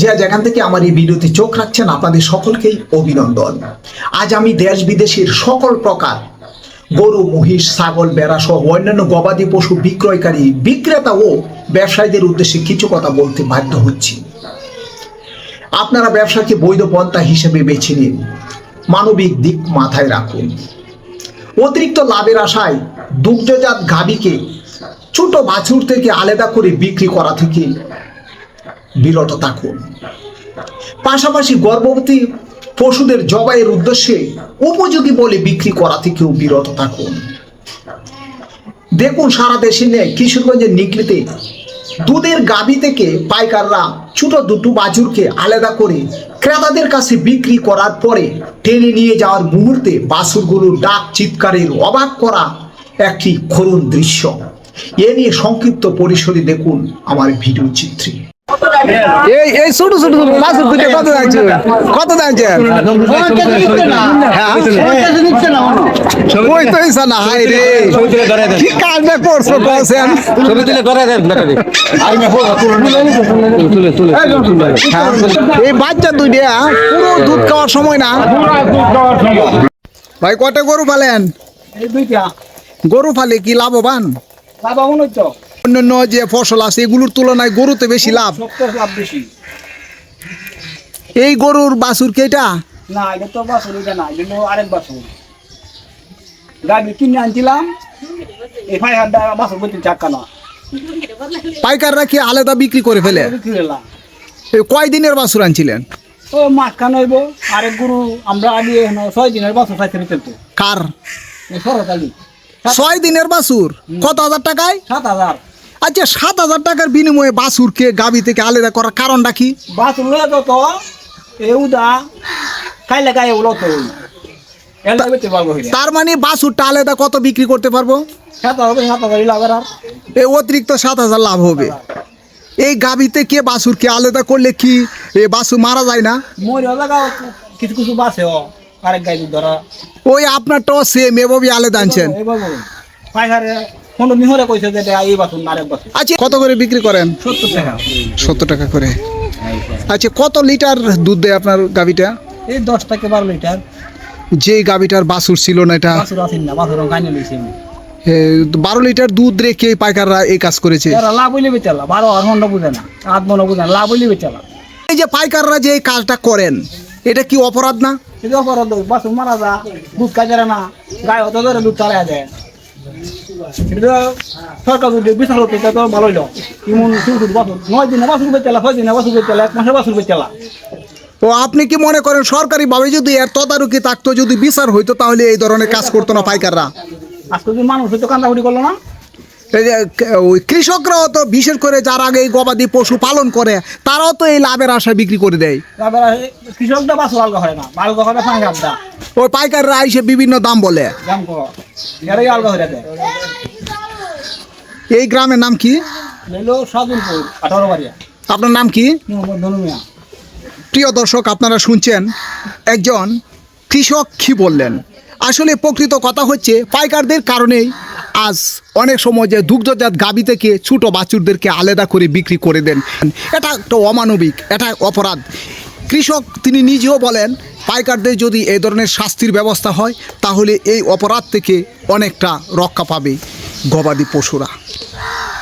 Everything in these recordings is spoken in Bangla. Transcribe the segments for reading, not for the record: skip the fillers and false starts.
যে যেখান থেকে আমার এই ভিডিওতে চোখ রাখছেন আপনাদের সকলকেই অভিনন্দন। আজ আমি দেশ বিদেশের সকল প্রকার গরু, মহিষ, ছাগল, ভেড়া সহ অন্যান্য গবাদি পশু বিক্রয়কারী, বিক্রেতা ও ব্যবসায়ীদের উদ্দেশ্যে কিছু কথা বলতে বাধ্য হচ্ছি। আপনারা ব্যবসাকে বৈধ পন্থা হিসেবে বেছে নিন, মানবিক দিক মাথায় রাখুন। অতিরিক্ত লাভের আশায় দুগ্ধজাত গাভীকে ছোট বাছুর থেকে আলাদা করে বিক্রি করা থেকে বিরত থাকুন। পাশাপাশি গর্ভবতী পশুদের জবাইয়ের উদ্দেশ্যে উপযোগী বলে বিক্রি করা থেকেও বিরত থাকুন। দেখুন, সারা দেশে নেই কিশোরগঞ্জের নিকলিতে দুধের গাভী থেকে পাইকাররা ছোট দুটো বাছুরকে আলাদা করে ক্রেতাদের কাছে বিক্রি করার পরে টেনে নিয়ে যাওয়ার মুহূর্তে বাছুরগুলোর ডাক চিৎকারের অবাক করা একটি করুণ দৃশ্য। এ নিয়ে সংক্ষিপ্ত পরিসরে দেখুন আমার ভিডিও চিত্রে। এই ছোট ছোট বাছুর দুটো কত দাঁড়ছে কত দাঁড়ছে ওই তো ইসা না হাই রে কি কাজটা করছো বলছেন ছবি তুলে করে দেন এই বাচ্চা দুইটা পুরো দুধ খাওয়ার সময় না ভাই। কটা গরু পালেন? এই দুইটা গরু পালে কি লাভবান? লাভবান হইতো। অন্যান্য যে ফসল আছে এগুলোর তুলনায় গরুতে বেশি লাভ। লাভ বেশি। এই গরুর বাছুর কেটা? না, এটা তো বাছুর, এটা না, এটা আরেক বাছুর। গাড়ি কিনে আনছিলাম, এই 5,000 বাছুর বলতে চাক্কা না। পাইকাররা কি আলাদা বিক্রি করে ফেলে? কয় দিনের বাছুর আনছিলেন? ও মাঝখান হইব। আরেক গরু আমরা আগে 6 দিনের বাছুর চাইতে চলতো। কার? সরকারি 6 দিনের বাছুর কত হাজার টাকায়? 7,000। আচ্ছা, 7,000 টাকার বিনিময়ে বাছুরকে গাভী থেকে আলাদা করার কারণটা কি? বাছুর লয়ে যত এউদা খাইলে গায়ে উলো তো তার মানে বাছুরটা আলাদা কত বিক্রি করতে পারবো? 7,000 লাভ। আর এই অতিরিক্ত 7,000 লাভ হবে। এই গাভীতে কে বাছুরকে আলাদা করলে কি এই বাছুর মারা যায় না? মরিয়া লাগা কিছু কিছু বাসে আরেক গাই ধরা। ওই আপনারটাও সেম এভাবে আলাদা আনছেন? আচ্ছা, কত করে বিক্রি করেন? 70 টাকা। 70 টাকা করে। আচ্ছা, কত লিটার দুধ দেয় আপনার গাভীটা? এই 10 থেকে 12 লিটার। যে গাভীটার বাছুর ছিল না এটা? বাছুর আছেন না, বাছুর গাইনে লইছি আমি। 12 লিটার দুধ রেখে পাইকাররা এই কাজ করেছে। এরা লাভ হইলে বেচালা, 12 আর ঘন্টা বুঝে না, 8 মন বুঝে না, লাভ হইলে বেচালা। এই যে পাইকাররা যে এই কাজটা করেন এটা কি অপরাধ না? এটা অপরাধ। বাছুর মারা যা, দুধ খাই যায় না, গায়ে অত ধরে দুধ চালা যায়। এটা সরকার যদি বিচার হতো তো ভালো হইল। এমন বাছুর 9 দিনে বাছুর বেচালা, 6 দিনে বাছুর বেচালা, 1 মাসে বাছুর বেচালা। ও আপনি কি মনে করেন সরকারিভাবে যদি এর তদারকি থাকতো, যদি বিচার হইতো, তাহলে এই ধরনের কাজ করতো না পাইকাররা? আজকে যদি মানুষ হয়তো কান্দাকুটি করলো না। এই যে ওই কৃষকরাও তো বিশেষ করে যারা আগে এই গবাদি পশু পালন করে তারাও তো এই লাভের আশায় বিক্রি করে দেয়। কৃষকটা বাছুর আলগা হয় না, আলগা হয় না 5,000। ওই পাইকাররা এসে বিভিন্ন দাম বলে। দাম কো এরাই আলগা হয়ে দেয়। এই গ্রামের নাম কি? লইলো সাদুলপুর 18 বাড়িয়া। আপনার নাম কি? মোহাম্মদ ধনুমিয়া। প্রিয় দর্শক, আপনারা শুনছেন একজন কৃষক কি বললেন। আসলে প্রকৃত কথা হচ্ছে পাইকারদের কারণেই আজ অনেক সময় যে দুগ্ধজাত গাভী থেকে ছোটো বাছুরদেরকে আলাদা করে বিক্রি করে দেন। এটা একটা অমানবিক, এটা অপরাধ। কৃষক তিনি নিজেও বলেন পাইকারদের যদি এই ধরনের শাস্তির ব্যবস্থা হয় তাহলে এই অপরাধ থেকে অনেকটা রক্ষা পাবে গবাদি পশুরা।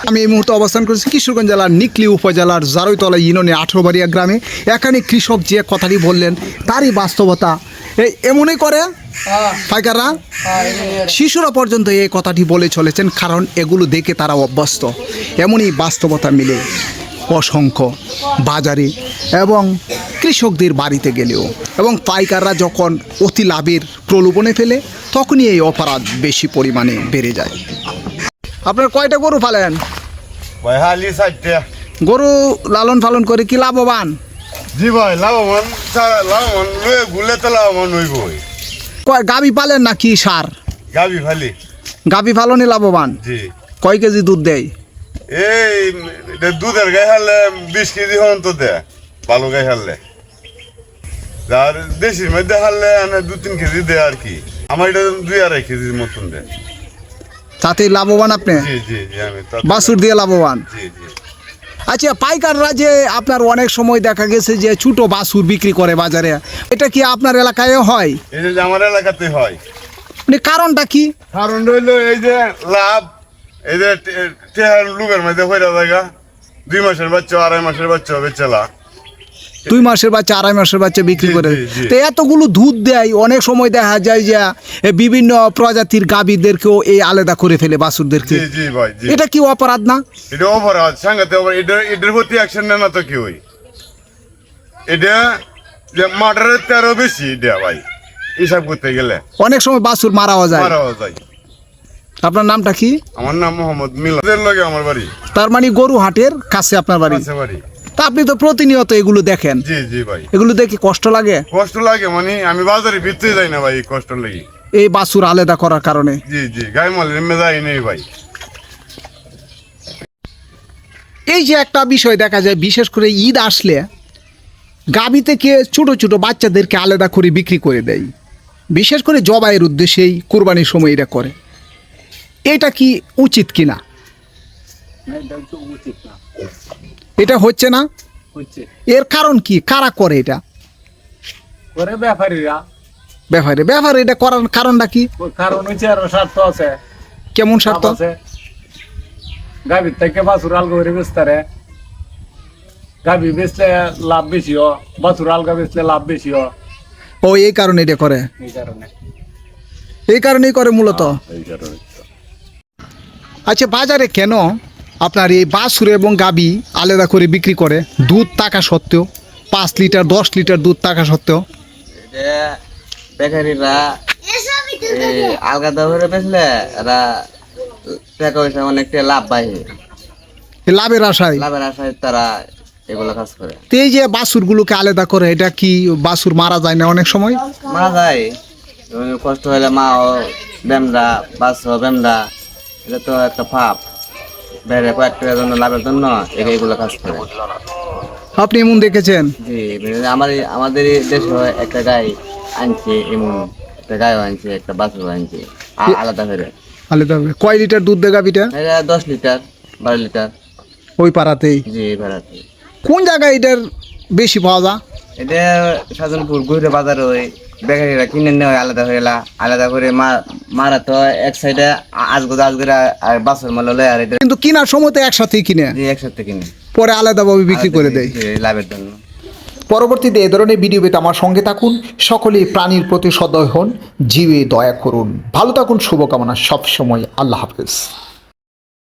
আমি এই মুহূর্তে অবস্থান করছি কিশোরগঞ্জ জেলার নিকলি উপজেলার জারৈতলা ইউনিয়নে 18 বাড়িয়া গ্রামে। এখানে কৃষক যে কথাটি বললেন তারই বাস্তবতা। এমনই করে পাইকাররা, শিশুরা পর্যন্ত এই কথাটি বলে চলেছেন, কারণ এগুলো দেখে তারা অভ্যস্ত। এমনই বাস্তবতা মিলে অসংখ্য বাজারে এবং কৃষকদের বাড়িতে গেলেও, এবং পাইকাররা যখন অতি লাভের প্রলোভনে ফেলে তখনই এই অপরাধ বেশি পরিমাণে বেড়ে যায়। আপনার কয়টা গরু পালেন? ভাই হালি 4টা। গরু লালন পালন করে কি লাভবান? জি ভাই, লাভবান। লাভবান গুলে তো লাভবান হইবই। গাভী পালেন নাকি সার? গাবি ফালি। গাভী পালনে লাভবান। জি। কয় কেজি দুধ দেয়? এই দুধের গায়ে হারলে 20 কেজি হন তো দেয়, ভালো গায়ে হারলে। আর দেশির মধ্যে হারলে 2-3 কেজি দেয় আর কি। আমার এটা 2-2.5 কেজির মতন দেয়। তাতে লাভবান আপনি? জি জি জি, আমি বাছুর দিয়ে লাভবান। জি জি। আচ্ছা, পাইকাররা যে আপনার অনেক সময় দেখা গেছে যে ছোট বাছুর বিক্রি করে বাজারে, এটা কি আপনার এলাকায় হয়? এই যে আমার এলাকাতে হয়। মানে কারণটা কি? কারণ রইলো এই যে লাভ, এই যে টেহার লুকের মধ্যে হইরা জায়গা 2 মাসের বাচ্চা 2.5 মাসের বাচ্চা বেচেলা। 2 মাসের বাচ্চা 2.5 মাসের বাচ্চা বিক্রি জি, করে। জি, জি। তো এতগুলো দুধ দেয়, অনেক সময় দেখা যায় যে বিভিন্ন প্রজাতির গাভীদেরকেও এই আলাদা করে ফেলে বাছুরদেরকে। জি জি ভাই জি। এটা কি অপরাধ না? এটা অপরাধ, সাংঘাতিক অপরাধ। এটার প্রতি অ্যাকশন নেয় না তো কি হই? এটা যে মার্ডারের 13 বেশি এটা ভাই, হিসাব করতে গেলে অনেক সময় বাছুর মারাও যায়। মারাও যায়। আপনার নামটা কি? আমার নাম মোহাম্মদ মিলন। এদের লগে আমার বাড়ি, তার মানে গরু হাটের কাছে আপনার বাড়ি। কাছে বাড়ি। তা আপনি তো প্রতিনিয়ত এগুলো দেখেন, জি জি ভাই। এগুলো দেখে কষ্ট লাগে? কষ্ট লাগে মানে আমি বাজারে ভিতরে যাই না ভাই, কষ্ট লাগে। এই বাছুর আলাদা করার কারণে। জি জি, গায়ে মালের মেজাই নেই ভাই। এই যে একটা বিষয় দেখা যায়, বিশেষ করে ঈদ আসলে গাভী থেকে ছোট ছোট বাচ্চাদেরকে আলাদা করে বিক্রি করে দেয়, বিশেষ করে জবাইয়ের উদ্দেশ্যেই কুরবানির সময় এটা করে। এটা কি উচিত কিনা? এটা হচ্ছে না। এর কারণ কি? কারা করে এটা? ব্যাপারীরা। ব্যাপারে এটা করার কারণটা কি? কারণ হচ্ছে আর স্বার্থ আছে, কেমন স্বার্থ? গাভীর থেকে বাছুর আলগা করে বেচতারে, গাভী বেচলে লাভ বেশি হ, বাছুর আলগা বেচলে লাভ বেশি হ। ও এই কারণে এটা করে, এই কারণে এই কারণেই করে মূলত। এই কারণে আচ্ছা, বাজারে কেন আপনার এই বাছুর এবং গাভী আলাদা করে বিক্রি করে দুধ টাকা সত্ত্বেও? 5 লিটার 10 লিটার দুধ টাকা সত্ত্বেও বেকারিরা আলগা করে বেচলে এরা টাকা পয়সা অনেকটা লাভ পায়, এই লাভের আশায়। লাভের আশায় তারা এগুলো কাজ করে। তো এই যে বাছুরগুলোকে আলাদা করে, এটা কি বাছুর মারা যায় না অনেক সময়? মারা যায়, কষ্ট হলে মা ও বেমরা বাস ও বেমরা, এটা তো একটা পাপ। বেড়ে কয়েক টাকার জন্য লাভের জন্য এগুলো কাজ করে। আপনি এমন দেখেছেন? জি, আমাদের দেশে একটা গাই আনছে, এমন একটা গায়ে আনছে, একটা বাছুর আনছে আলাদা করে। আলাদা করে কয় লিটার দুধ দেয় গাভীটা? এটা 10 লিটার 12 লিটার। ওই পাড়াতেই? জি, বেড়াতে। কোন জায়গায় এটার বেশি পাওয়া যায়? এটা সাধনপুর ঘুরে বাজার ওই বেকারিরা কিনে নেওয়া আলাদা হয়ে আলাদা করে মারা তো এক সাইডে আজগুদ আর বাছর মাল লয়, আর এটা কিন্তু কেনার সময় তো একসাথেই কিনে, যে একসাথে কিনে পরে আলাদাভাবে বিক্রি করে দেয় লাভের জন্য। পরবর্তীতে এ ধরনের ভিডিও পেতে আমার সঙ্গে থাকুন। সকলেই প্রাণীর প্রতি সদয় হন, জীবে দয়া করুন। ভালো থাকুন, শুভকামনা সবসময়। আল্লাহ হাফেজ।